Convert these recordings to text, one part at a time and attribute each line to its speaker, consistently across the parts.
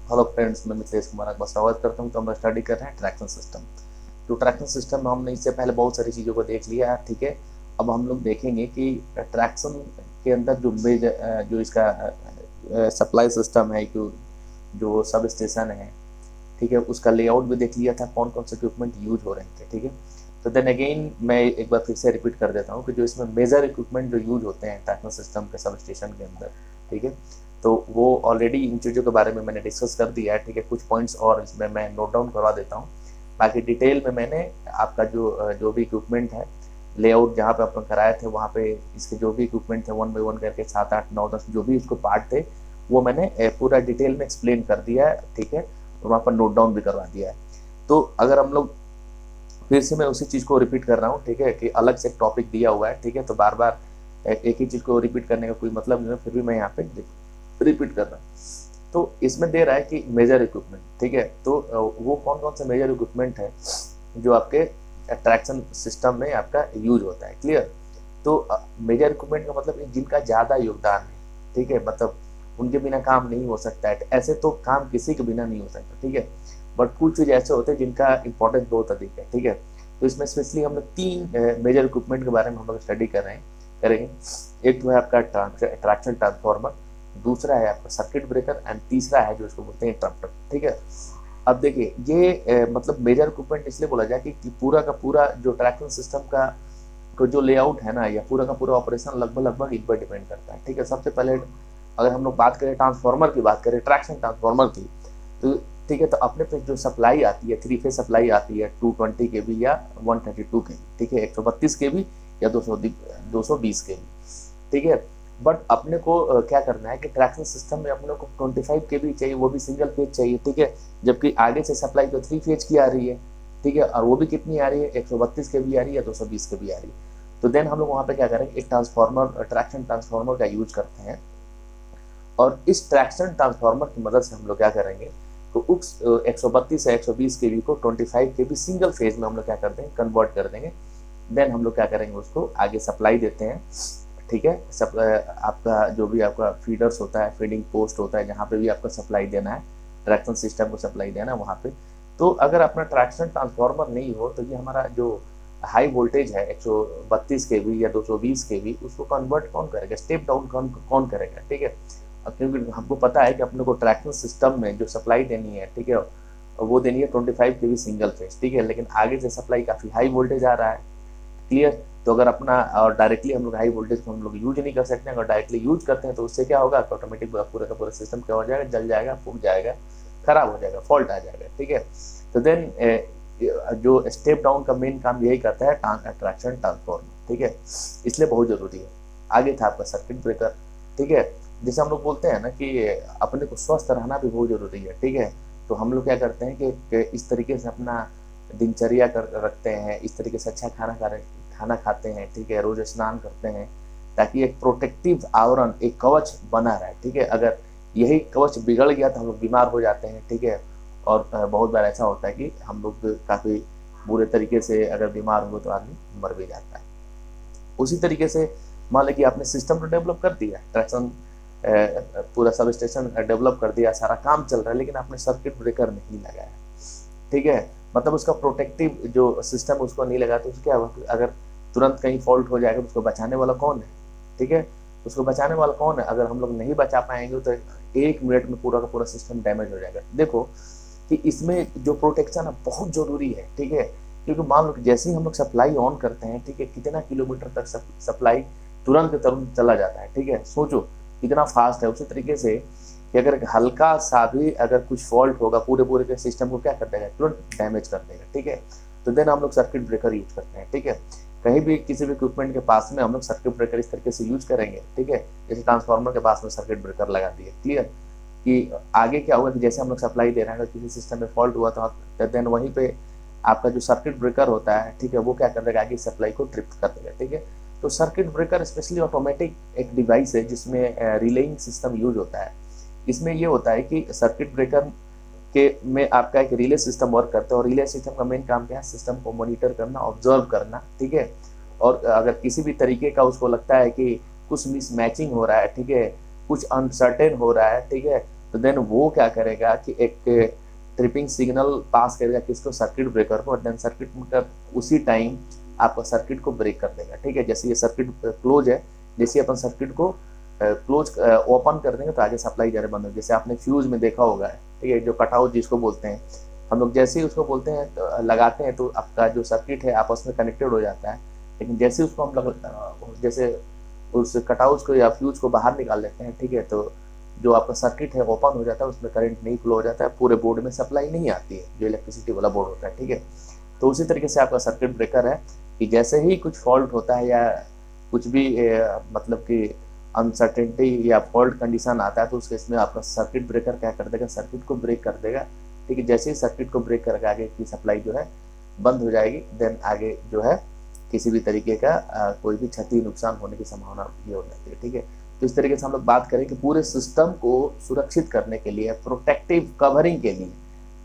Speaker 1: Hello friends, मैं मिथिलेश कुमार आपका स्वागत करता हूं। तो हम स्टडी कर रहे हैं ट्रैक्शन सिस्टम। तो ट्रैक्शन सिस्टम में हमने इससे पहले बहुत सारी चीज़ों को देख लिया है, ठीक है। अब हम लोग देखेंगे कि ट्रैक्शन के अंदर जो जो इसका सप्लाई सिस्टम है, जो सब स्टेशन है, ठीक है, उसका लेआउट भी देख लिया था, कौन कौन से इक्विपमेंट यूज हो रहे थे, ठीक है। तो देन अगेन मैं एक बार फिर से रिपीट कर देता हूँ कि जो इसमें मेजर इक्विपमेंट जो यूज होते हैं ट्रैक्शन सिस्टम के सब स्टेशन के अंदर, ठीक है, तो वो ऑलरेडी इन चीज़ों के बारे में मैंने डिस्कस कर दिया है, ठीक है। कुछ पॉइंट्स और इसमें मैं नोट डाउन करवा देता हूँ। बाकी डिटेल में मैंने आपका जो भी इक्विपमेंट है, लेआउट जहाँ पे अपन कराए थे वहाँ पे इसके जो भी इक्विपमेंट थे 1 बाय 1 करके 7 8 9 10 जो भी इसको पार्ट थे, वो मैंने पूरा डिटेल में एक्सप्लेन कर दिया है, ठीक है। और वहाँ पर नोट डाउन भी करवा दिया है। तो अगर हम लोग फिर से मैं उसी चीज़ को रिपीट कर रहा हूँ, ठीक है, कि अलग से एक टॉपिक दिया हुआ है, ठीक है, तो बार बार एक ही चीज़ को रिपीट करने का कोई मतलब नहीं है, फिर भी मैं यहाँ पे रिपीट कर रहा हूँ। तो इसमें दे रहा है कि मेजर इक्विपमेंट, ठीक है। तो वो कौन कौन से मेजर इक्विपमेंट है जो आपके ट्रैक्शन सिस्टम में आपका यूज होता है, क्लियर। तो मेजर इक्विपमेंट का मतलब जिनका ज़्यादा योगदान है, ठीक है, मतलब उनके बिना काम नहीं हो सकता है। ऐसे तो काम किसी के बिना नहीं हो सकता, ठीक है, बट कुछ चीज़ ऐसे होते हैं जिनका इंपॉर्टेंस बहुत अधिक है, ठीक है। तो इसमें स्पेशली हम लोग 3 मेजर इक्विपमेंट के बारे में हम लोग स्टडी कर रहे हैं, करेंगे। एक तो है आपका ट्रैक्शन ट्रांसफार्मर, दूसरा है आपका सर्किट ब्रेकर, एंड तीसरा है जो इसको बोलते हैं इंटरप्टर, ठीक है। अब देखिए ये मतलब मेजर इक्विपमेंट इसलिए बोला जाए कि पूरा का पूरा जो ट्रैक्शन सिस्टम का जो लेआउट है ना, या पूरा का पूरा ऑपरेशन लगभग लगभग इन पर डिपेंड करता है, ठीक है। सबसे पहले अगर हम लोग बात करें ट्रांसफार्मर की, बात करें ट्रैक्शन ट्रांसफार्मर की, तो ठीक है, तो अपने पे जो सप्लाई आती है, 3 फेज सप्लाई आती है 220 के बी या 132 के बी, ठीक है, 132 के बी या 220 के बी, ठीक है। बट अपने को क्या करना है कि ट्रैक्शन सिस्टम में अपने को 25 के बी चाहिए, वो भी सिंगल फेज चाहिए, ठीक है। जबकि आगे से सप्लाई तो 3 फेज की आ रही है, ठीक है, और वो भी कितनी आ रही है, 132 के बी आ रही है या 220 के बी आ रही है। तो देन हम लोग वहाँ पे क्या करेंगे, एक ट्रांसफार्मर ट्रैक्शन ट्रांसफार्मर का यूज करते हैं, और इस ट्रैक्शन ट्रांसफार्मर की मदद से हम लोग क्या करेंगे, तो उस 132 से 120 के बी को 25 के बी सिंगल फेज में हम लोग क्या कर देंगे, कन्वर्ट कर देंगे। देन हम लोग क्या करेंगे, उसको आगे सप्लाई देते हैं, ठीक है। आपका जो भी आपका फीडर्स होता है, फीडिंग पोस्ट होता है, जहाँ पे भी आपका सप्लाई देना है, ट्रैक्शन सिस्टम को सप्लाई देना है वहाँ पे। तो अगर अपना ट्रैक्शन ट्रांसफार्मर नहीं हो तो ये हमारा जो हाई वोल्टेज है 132 के बी या 220 के बी, उसको कन्वर्ट कौन करेगा, स्टेप डाउन कौन करेगा, ठीक है। क्योंकि हमको पता है कि अपने को ट्रैक्शन सिस्टम में जो सप्लाई देनी है, ठीक है, वो देनी है 25 के बी सिंगल फेज, ठीक है, लेकिन आगे से सप्लाई काफ़ी हाई वोल्टेज आ रहा है, क्लियर। तो अगर अपना और डायरेक्टली हम लोग हाई वोल्टेज को हम लोग यूज नहीं कर सकते हैं, अगर डायरेक्टली यूज करते हैं तो उससे क्या होगा, ऑटोमेटिक पूरा का पूरा सिस्टम क्या हो जाएगा, जल जाएगा, फूक जाएगा, खराब हो जाएगा, फॉल्ट आ जाएगा, ठीक है। तो देन जो स्टेप डाउन का मेन काम यही करता है ट्रैक्शन ट्रांसफार्मर, ठीक है, इसलिए बहुत जरूरी है। आगे था आपका सर्किट ब्रेकर, ठीक है। जैसे हम लोग बोलते हैं ना कि अपने को स्वस्थ रहना भी बहुत जरूरी है, ठीक है। तो हम लोग क्या करते हैं कि इस तरीके से अपना दिनचर्या कर रखते हैं, इस तरीके से अच्छा खाना खाते हैं, ठीक है, रोज स्नान करते हैं, ताकि एक प्रोटेक्टिव आवरण, एक कवच बना रहे, ठीक है। अगर यही कवच बिगड़ गया तो हम लोग बीमार हो जाते हैं, ठीक है। और बहुत बार ऐसा होता है कि हम लोग काफ़ी बुरे तरीके से अगर बीमार हो तो आदमी मर भी जाता है। उसी तरीके से मान लीजिए आपने सिस्टम तो डेवलप कर दिया, ट्रैक्शन पूरा सब स्टेशन डेवलप कर दिया, सारा काम चल रहा है, लेकिन आपने सर्किट ब्रेकर नहीं लगाया, ठीक है, मतलब उसका प्रोटेक्टिव जो सिस्टम उसको नहीं लगा, तो क्या होगा, अगर तुरंत कहीं फॉल्ट हो जाएगा तो उसको बचाने वाला कौन है, ठीक है। उसको बचाने वाला कौन है, अगर हम लोग नहीं बचा पाएंगे तो 1 मिनट में पूरा का पूरा सिस्टम डैमेज हो जाएगा। देखो कि इसमें जो प्रोटेक्शन है बहुत जरूरी है, ठीक है। क्योंकि मान लो कि जैसे ही हम लोग सप्लाई ऑन करते हैं, ठीक है, कितना किलोमीटर तक सप्लाई तुरंत के तुरंत चला जाता है, ठीक है, सोचो कितना फास्ट है। उसी तरीके से कि अगर हल्का सा भी अगर कुछ फॉल्ट होगा, पूरे पूरे के सिस्टम को क्या कर देगा, तुरंत डैमेज कर देगा, ठीक है। तो देन हम लोग सर्किट ब्रेकर यूज करते हैं, ठीक है। कहीं भी किसी भी इक्विपमेंट के पास में हम लोग सर्किट ब्रेकर इस तरीके से यूज करेंगे, ठीक है। जैसे ट्रांसफार्मर के पास में सर्किट ब्रेकर लगा दिए, क्लियर। कि आगे क्या होगा कि जैसे हम लोग सप्लाई दे रहे हैं, अगर किसी सिस्टम में फॉल्ट हुआ तो देन वहीं पे आपका जो सर्किट ब्रेकर होता है, ठीक है, वो क्या कर देगा, आगे सप्लाई को ट्रिप कर देगा, ठीक है। तो सर्किट ब्रेकर स्पेशली ऑटोमेटिक एक डिवाइस है जिसमें रिलेइंग सिस्टम यूज होता है। इसमें ये होता है कि सर्किट ब्रेकर के में आपका एक रिले सिस्टम वर्क करता है, और रिले सिस्टम का मेन काम क्या है, सिस्टम को मॉनिटर करना, ऑब्जर्व करना, ठीक है। और अगर किसी भी तरीके का उसको लगता है कि कुछ मिसमैचिंग हो रहा है, ठीक है, कुछ अनसर्टेन हो रहा है, ठीक है, तो देन वो क्या करेगा कि एक ट्रिपिंग सिग्नल पास करेगा किसको, सर्किट ब्रेकर को, और देन सर्किट ब्रेकर उसी टाइम आपका सर्किट को ब्रेक कर देगा। ठीक है, जैसे ये सर्किट क्लोज है, जैसे अपन सर्किट को क्लोज ओपन कर देंगे तो आगे सप्लाई जाना बंद हो। जैसे आपने फ्यूज में देखा होगा, ठीक है, जो कटआउट जिसको बोलते हैं हम लोग, जैसे ही उसको बोलते हैं तो लगाते हैं तो आपका जो सर्किट है आपस में कनेक्टेड हो जाता है। लेकिन जैसे उसको हम लोग जैसे उस कटआउट को या फ्यूज को बाहर निकाल लेते हैं, ठीक है, तो जो आपका सर्किट है ओपन हो जाता है, उसमें करंट नहीं फ्लो हो जाता है, पूरे बोर्ड में सप्लाई नहीं आती है, जो इलेक्ट्रिसिटी वाला बोर्ड होता है। ठीक है, तो उसी तरीके से आपका सर्किट ब्रेकर है कि जैसे ही कुछ फॉल्ट होता है या कुछ भी मतलब कि अनसर्टेनिटी या फॉल्ट कंडीशन आता है, तो उस केस में आपका सर्किट ब्रेकर क्या कर देगा, सर्किट को ब्रेक कर देगा। ठीक है, जैसे ही सर्किट को ब्रेक करके आगे की सप्लाई जो है बंद हो जाएगी, देन आगे जो है किसी भी तरीके का कोई भी क्षति नुकसान होने की संभावना ये हो जाती है। ठीक है, तो इस तरीके से हम लोग बात करें कि पूरे सिस्टम को सुरक्षित करने के लिए, प्रोटेक्टिव कवरिंग के लिए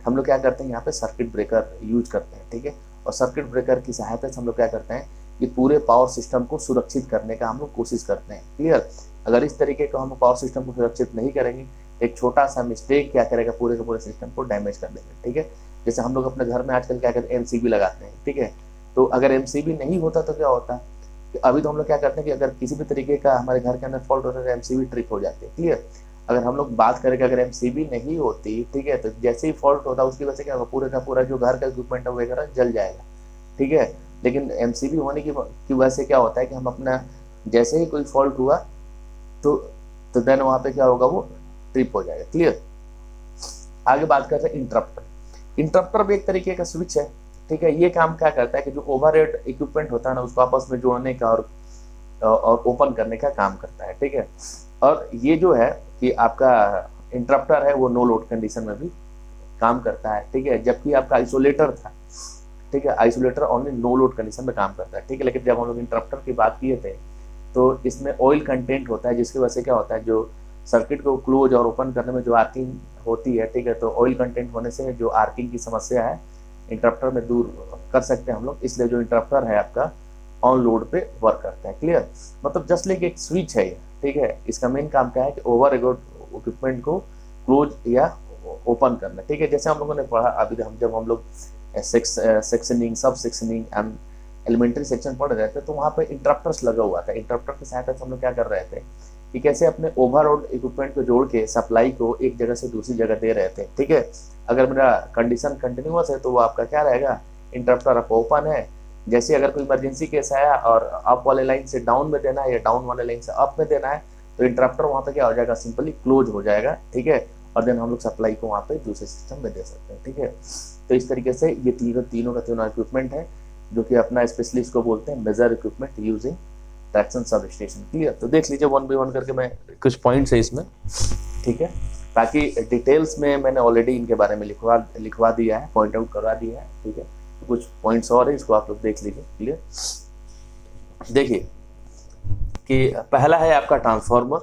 Speaker 1: हम लोग क्या करते हैं, यहाँ पे सर्किट ब्रेकर यूज करते हैं। ठीक है, और सर्किट ब्रेकर की सहायता से हम लोग क्या करते हैं कि पूरे पावर सिस्टम को सुरक्षित करने का हम लोग कोशिश करते हैं। क्लियर, अगर इस तरीके का हम पावर सिस्टम को सुरक्षित नहीं करेंगे, एक छोटा सा मिस्टेक क्या करेगा, पूरे के पूरे सिस्टम को डैमेज कर देंगे। ठीक है, जैसे हम लोग अपने घर में आजकल क्या करते हैं, एमसीबी लगाते हैं। ठीक है, तो अगर एमसीबी नहीं होता तो क्या होता है, अभी तो हम लोग क्या करते हैं कि अगर किसी भी तरीके का हमारे घर के अंदर फॉल्ट होता है तो एमसीबी ट्रिप हो जाती है। क्लियर, अगर हम लोग बात करें कि अगर एमसीबी नहीं होती, ठीक है, तो जैसे ही फॉल्ट होता है उसकी वजह से क्या होगा, पूरे का पूरा जो घर का इक्विपमेंट वगैरह जल जाएगा। ठीक है, लेकिन एमसीबी होने की वजह से क्या होता है कि हम अपना जैसे ही कोई फॉल्ट हुआ तो देन वहाँ पे क्या होगा, वो ट्रिप हो जाएगा। क्लियर, आगे बात करते हैं इंटरप्टर। इंटरप्टर भी एक तरीके का स्विच है। ठीक है, ये काम क्या करता है कि जो ओवरहेड इक्विपमेंट होता है ना, उसको आपस में जोड़ने का और ओपन करने का काम करता है। ठीक है, और ये जो है कि आपका इंटरप्टर है वो नो लोड कंडीशन में भी काम करता है। ठीक है, जबकि आपका आइसोलेटर था, ठीक है, isolator only no load condition में काम करता है। ठीक है, लेकिन जब हम लोग इंटरप्टर की बात किए थे तो इसमें ऑयल कंटेंट होता है, जिसकी वजह से क्या होता है, जो सर्किट को क्लोज और ओपन करने में जो आर्किंग होती है, ठीक है, तो ऑयल कंटेंट होने से जो आर्किंग की समस्या है इंटरप्टर में दूर कर सकते हैं हम लोग। इसलिए जो इंटरप्टर है आपका ऑन लोड पे वर्क करता है। क्लियर, मतलब जस्ट लाइक एक स्विच है ये। ठीक है, इसका मेन काम क्या है कि ओवर इक्विपमेंट को क्लोज या ओपन करना। ठीक है, जैसे हम लोगों ने पढ़ा अभी जब हम लोग सेक्शनिंग, सब सेक्शनिंग एंड एलिमेंट्री सेक्शन पढ़ रहे थे, तो वहाँ पे इंटरप्टर्स लगा हुआ था। इंटरप्टर की सहायता से हम लोग क्या कर रहे थे कि कैसे अपने ओवरऑल इक्विपमेंट को जोड़ के सप्लाई को एक जगह से दूसरी जगह दे रहे थे। ठीक है, अगर मेरा कंडीशन कंटिन्यूअस है तो वो आपका क्या रहेगा, इंटरप्टर आपका ओपन है। जैसे अगर कोई इमरजेंसी केस आया और अप वाले लाइन से डाउन में देना है या डाउन वाले लाइन से अप में देना है, तो इंटरप्टर वहाँ पे क्या हो जाएगा, सिंपली क्लोज हो जाएगा। ठीक है, और देन हम लोग सप्लाई को वहाँ पे दूसरे सिस्टम में दे सकते हैं। ठीक है, तो इस तरीके से ये तीनों का इक्विपमेंट है जो कि अपना स्पेशली इसको बोलते हैं major equipment using traction sub station. Clear, तो देख लीजिए वन बाय वन करके मैं कुछ पॉइंट्स है इसमें। ठीक है, बाकी डिटेल्स में मैंने ऑलरेडी इनके बारे में लिखवा दिया है, पॉइंट आउट करवा दिया है। ठीक है, तो कुछ पॉइंट्स और है, इसको आप लोग देख लीजिए। क्लियर, देखिए कि पहला है आपका ट्रांसफार्मर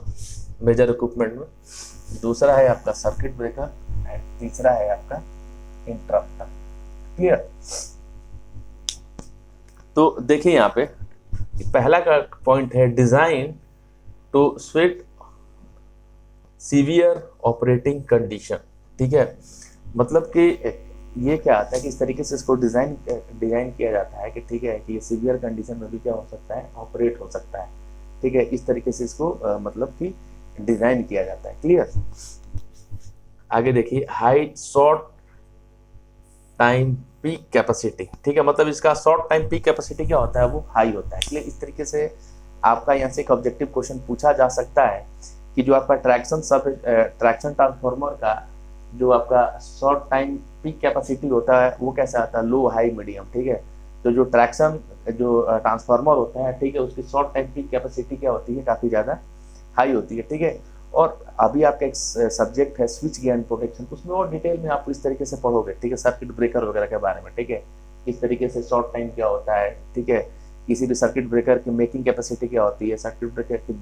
Speaker 1: मेजर इक्विपमेंट में, दूसरा है आपका सर्किट ब्रेकर एंड तीसरा है आपका इंटरप्टर। क्लियर, तो देखिए यहाँ पे पहला का पॉइंट है design to suit severe operating condition. ठीक है, मतलब कि ये क्या आता है कि इस तरीके से इसको डिजाइन किया जाता है कि ठीक है कि ये सीवियर कंडीशन में भी क्या हो सकता है, ऑपरेट हो सकता है। ठीक है, इस तरीके से इसको मतलब कि डिजाइन किया जाता है। क्लियर, आगे देखिए high short time peak capacity. ठीक है, मतलब इसका शॉर्ट टाइम पीक कैपेसिटी क्या होता है, वो हाई होता है। इसलिए इस तरीके से आपका यहाँ से एक ऑब्जेक्टिव क्वेश्चन पूछा जा सकता है कि जो आपका ट्रैक्शन ट्रांसफार्मर का जो आपका शॉर्ट टाइम पीक कैपेसिटी होता है वो कैसा आता है, लो हाई मीडियम। ठीक है, तो जो ट्रांसफार्मर होता है, ठीक है, उसकी शॉर्ट टाइम पीक कैपेसिटी क्या होती है, काफ़ी ज़्यादा हाई होती है। ठीक है, और अभी आपका एक सब्जेक्ट है स्विच गियर एंड प्रोटेक्शन, उसमें और डिटेल में आप इस तरीके से पढ़ोगे। ठीक है, सर्किट ब्रेकर वगैरह के बारे में। ठीक है, इस तरीके से शॉर्ट टाइम क्या होता है, ठीक है, किसी भी सर्किट ब्रेकर की मेकिंग कैपेसिटी क्या होती है, सर्किट ब्रेकर की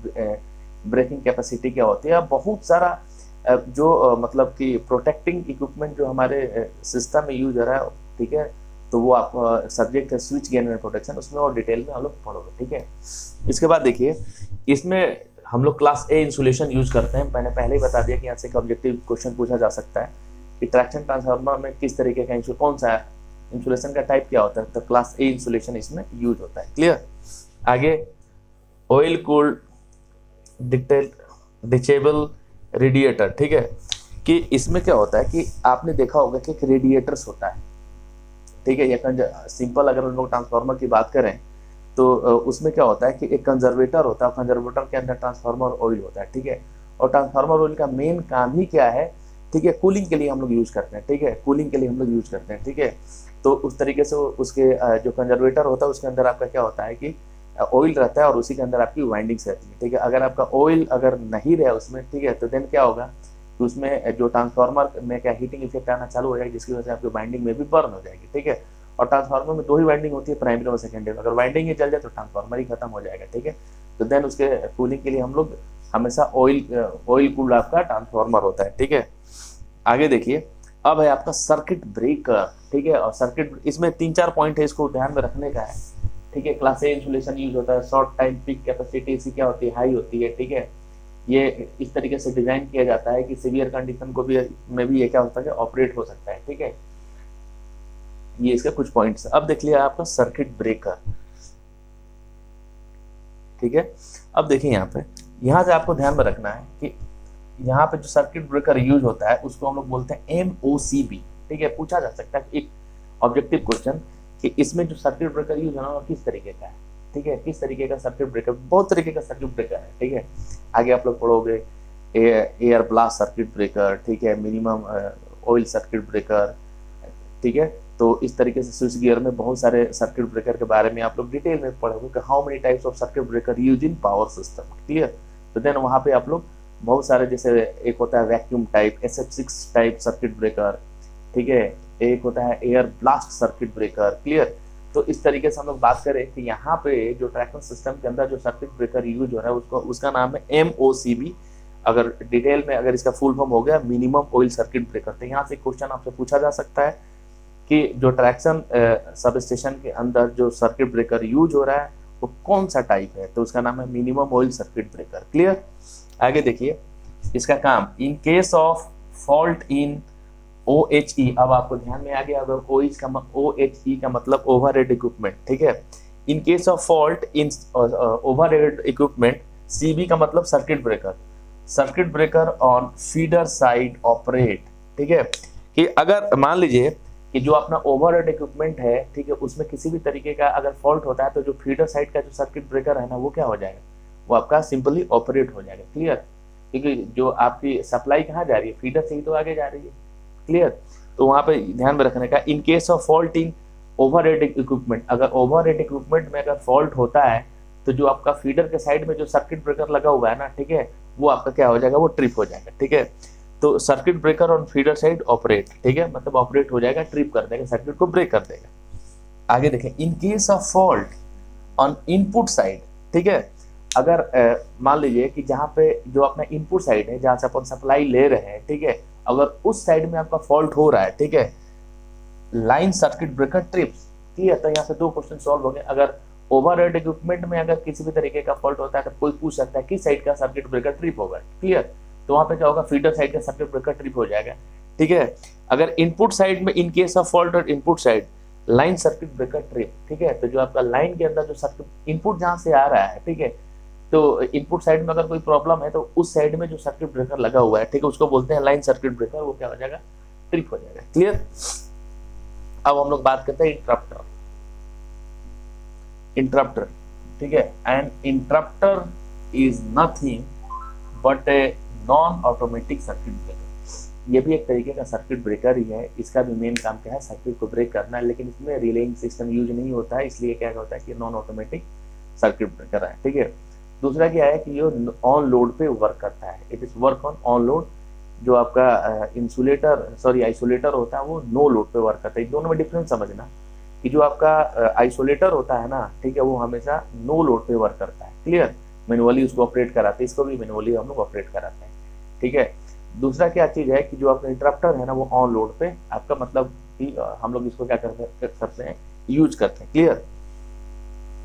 Speaker 1: ब्रेकिंग कैपेसिटी क्या होती है, बहुत सारा जो मतलब कि प्रोटेक्टिंग इक्विपमेंट जो हमारे सिस्टम में यूज हो रहा है। ठीक है, तो वो आप सब्जेक्ट है स्विच गियर एंड प्रोटेक्शन, उसमें और डिटेल में हम लोग पढ़ोगे। ठीक है, इसके बाद देखिए इसमें हम लोग क्लास ए इंसुलेशन यूज करते हैं। मैंने पहले ही बता दिया कि यहाँ से एक ऑब्जेक्टिव क्वेश्चन पूछा जा सकता है कि ट्रैक्शन ट्रांसफार्मर में किस तरीके का कौन सा इंसुलेशन का टाइप क्या होता है, तो क्लास ए इंसुलेशन इसमें यूज होता है। क्लियर। आगे ऑयल कूल्ड डिचेबल रेडिएटर, ठीक है, कि इसमें क्या होता है कि आपने देखा होगा कि एक रेडिएटर्स होता है, ठीक है। ये सिंपल अगर हम लोग ट्रांसफार्मर की बात करें तो उसमें क्या होता है कि एक कंजर्वेटर होता है, कंजर्वेटर के अंदर ट्रांसफार्मर ऑयल होता है, ठीक है। और ट्रांसफार्मर ऑयल का मेन काम ही क्या है, ठीक है, कूलिंग के लिए हम लोग यूज करते हैं, ठीक है, कूलिंग के लिए हम लोग यूज करते हैं, ठीक है। तो उस तरीके से उसके जो कंजर्वेटर होता है उसके अंदर आपका क्या होता है कि ऑयल रहता है और उसी के अंदर आपकी वाइंडिंग्स रहती है, ठीक है। अगर आपका ऑयल अगर नहीं रहे उसमें, ठीक है, तो देन क्या होगा कि उसमें जो ट्रांसफार्मर में क्या हीटिंग इफेक्ट आना चालू हो जाएगी, जिसकी वजह से आपकी वाइंडिंग में भी बर्न हो जाएगी, ठीक है। और ट्रांसफार्मर में 2 ही वाइंडिंग होती है, प्राइमरी और सेकेंडरी। अगर वाइंडिंग ही जल जाए तो ट्रांसफार्मर ही खत्म हो जाएगा, ठीक है। तो देन उसके कूलिंग के लिए हम लोग हमेशा ऑयल कूल्ड आपका ट्रांसफार्मर होता है, ठीक है। आगे देखिए, अब है आपका सर्किट ब्रेकर, ठीक है। और सर्किट इसमें 3-4 पॉइंट है, इसको ध्यान में रखने का है, ठीक है। क्लास ए इंसुलेशन यूज होता है, शॉर्ट टाइम पीक कैपेसिटी इसकी क्या होती है, हाई होती है, ठीक है। ये इस तरीके से डिजाइन किया जाता है कि सीवियर कंडीशन को भी में भी ये क्या होता है, ऑपरेट हो सकता है, ठीक है। ये इसके कुछ पॉइंट्स। अब देख लिया आपका सर्किट ब्रेकर, ठीक है। अब देखिए यहाँ से आपको ध्यान में रखना है कि यहाँ पे जो सर्किट ब्रेकर यूज होता है उसको हम लोग बोलते हैं MOCB, ठीक है। पूछा जा सकता है एक ऑब्जेक्टिव क्वेश्चन कि इसमें जो सर्किट ब्रेकर यूज होना किस तरीके का है, ठीक है, किस तरीके का सर्किट ब्रेकर। बहुत तरीके का सर्किट ब्रेकर है, ठीक है। आगे आप लोग पढ़ोगे एयर ब्लास्ट सर्किट ब्रेकर, ठीक है, मिनिमम ऑयल सर्किट ब्रेकर, ठीक है। तो इस तरीके से स्विच गियर में बहुत सारे सर्किट ब्रेकर के बारे में आप लोग डिटेल में पढ़ोगे कि how many types of circuit breaker use in power system, clear. तो देन वहाँ पे आप लोग बहुत सारे, जैसे एक होता है vacuum type SF6 type circuit breaker, ठीक है, एक होता है air blast circuit breaker, clear. तो इस तरीके से हम लोग बात करें कि यहाँ पे जो ट्रैक्शन सिस्टम के अंदर जो सर्किट ब्रेकर यूज हो रहा है उसका नाम है MOCB। अगर डिटेल में अगर इसका फुल फॉर्म हो गया मिनिमम ऑयल सर्किट ब्रेकर। तो यहाँ से क्वेश्चन आपसे पूछा जा सकता है कि जो ट्रैक्शन सब स्टेशन के अंदर जो सर्किट ब्रेकर यूज हो रहा है वो कौन सा टाइप है, तो उसका नाम है minimum oil circuit breaker, clear. आगे देखिए इसका काम, in case of fault in OHE, अब आपको ध्यान में आ गया अगर OHE का मतलब ओवरहेड इक्विपमेंट, ठीक है। In case of fault in overhead equipment, CB का मतलब circuit breaker on feeder side operate, ठीक है। कि अगर मान लीजिए कि जो अपना ओवरहेड इक्विपमेंट है, ठीक है, उसमें किसी भी तरीके का अगर फॉल्ट होता है तो जो फीडर साइड का जो सर्किट ब्रेकर है ना वो क्या हो जाएगा, वो आपका सिंपली ऑपरेट हो जाएगा, क्लियर। क्योंकि जो आपकी सप्लाई कहाँ जा रही है, फीडर से ही तो आगे जा रही है, क्लियर। तो वहां पे ध्यान में रखने का, in case of fault in overhead equipment, अगर ओवरहेड इक्विपमेंट में अगर फॉल्ट होता है तो जो आपका फीडर के साइड में जो सर्किट ब्रेकर लगा हुआ है ना, ठीक है, वो आपका क्या हो जाएगा, वो ट्रिप हो जाएगा, ठीक है। तो circuit breaker on feeder side operate, ठीक है, मतलब ऑपरेट हो जाएगा, ट्रिप कर देगा, सर्किट को ब्रेक कर देगा। आगे देखें, in case of fault on input side, ठीक है, अगर मान लीजिए कि जहाँ पे जो अपना इनपुट साइड है जहाँ से अपन सप्लाई ले रहे हैं, ठीक है, अगर उस साइड में आपका फॉल्ट हो रहा है, ठीक है, लाइन सर्किट ब्रेकर ट्रिप्स, ठीक है। तो यहाँ से 2 क्वेश्चन सॉल्व हो गए। अगर ओवरहेड इक्विपमेंट में अगर किसी भी तरीके का फॉल्ट होता है तो कोई पूछ सकता है किस साइड का सर्किट ब्रेकर ट्रिप होगा, क्लियर। तो वहाँ पे क्या होगा, फीडर साइड का सर्किट ब्रेकर ट्रिप हो जाएगा, ठीक है। अगर इनपुट साइड में इन केस ऑफ फॉल्ट और input side line circuit breaker trip, ठीक है, तो जो आपका लाइन के अंदर जो सर्किट इनपुट जहाँ से आ रहा है, ठीक है, तो इनपुट साइड में अगर कोई प्रॉब्लम है तो उस साइड में जो सर्किट ब्रेकर लगा हुआ है, ठीक है, उसको बोलते हैं लाइन सर्किट ब्रेकर, वो क्या हो जाएगा, ट्रिप हो जाएगा, क्लियर। अब हम लोग बात करते हैं इंटरप्टर, ठीक है। And interrupter is nothing but a non automatic circuit breaker. ये भी एक तरीके का सर्किट ब्रेकर ही है, इसका भी मेन काम क्या है, सर्किट को ब्रेक करना है, लेकिन इसमें रिलेइंग सिस्टम यूज नहीं होता है, इसलिए क्या होता है कि नॉन ऑटोमेटिक सर्किट ब्रेकर है, ठीक है। दूसरा क्या है कि ये ऑन लोड पे वर्क करता है, it is work on load. जो आपका आइसोलेटर होता है वो नो लोड पे वर्क करता है। दोनों में डिफरेंस समझना कि जो आपका आइसोलेटर होता है ना, ठीक है, वो हमेशा नो लोड पे वर्क करता है, क्लियर, मैनुअली उसको ऑपरेट कराते हैं, इसको भी मैनुअली हम लोग ऑपरेट कराते हैं, ठीक है। दूसरा क्या चीज है कि जो आपका इंटरप्टर है ना वो ऑन लोड पे आपका मतलब कि हम लोग इसको क्या करते हैं, यूज करते हैं, clear.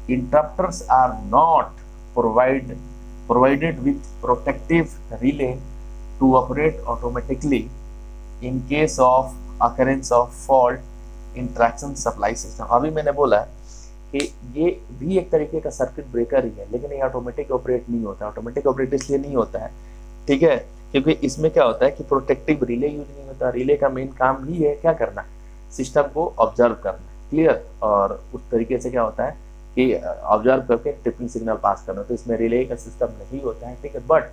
Speaker 1: Interrupters are not provide provided with protective relay to operate automatically in case of occurrence of fault in traction supply system। अभी मैंने बोला कि ये भी एक तरीके का सर्किट ब्रेकर ही है, लेकिन ये ऑटोमेटिक ऑपरेट नहीं होता। ऑटोमेटिक ऑपरेट इसलिए नहीं होता है, ठीक है, क्योंकि इसमें क्या होता है कि प्रोटेक्टिव रिले यूज नहीं होता। रिले का मेन काम ही है क्या करना, सिस्टम को ऑब्जर्व करना, क्लियर। और उस तरीके से क्या होता है कि ऑब्जर्व करके ट्रिपिंग सिग्नल पास करना, तो इसमें रिले का सिस्टम नहीं होता है, ठीक है। बट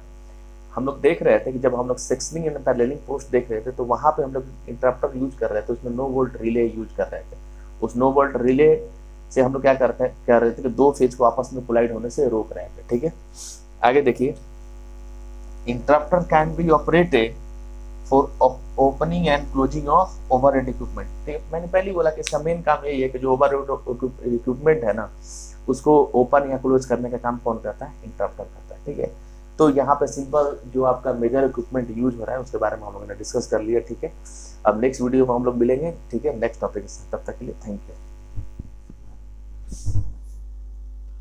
Speaker 1: हम लोग देख रहे थे कि जब हम लोग सेक्शनिंग एंड पैरेललिंग पोस्ट देख रहे थे तो वहां पे हम लोग इंटरप्टर यूज कर रहे थे, उसमें नो वोल्ट रिले यूज कर रहे थे। उस नो वोल्ट रिले से हम लोग क्या कर रहे थे कि दो फेज को आपस में कोलाइड होने से रोक रहे थे, ठीक है। आगे देखिए, interrupter can be operated for opening and closing of overhead equipment, ठीक है। मैंने पहले बोला कि इसका मेन काम यही है कि जो ओवरहेड इक्विपमेंट है ना, उसको ओपन या क्लोज करने का काम कौन करता है, इंटरप्टर करता है, ठीक है। तो यहाँ पे सिंपल जो आपका मेजर इक्विपमेंट यूज हो रहा है उसके बारे में हम लोगों ने डिस्कस कर लिया, ठीक है। अब नेक्स्ट वीडियो में हम लोग मिलेंगे, ठीक है, नेक्स्ट टॉपिक के साथ। तब तक के लिए थैंक यू।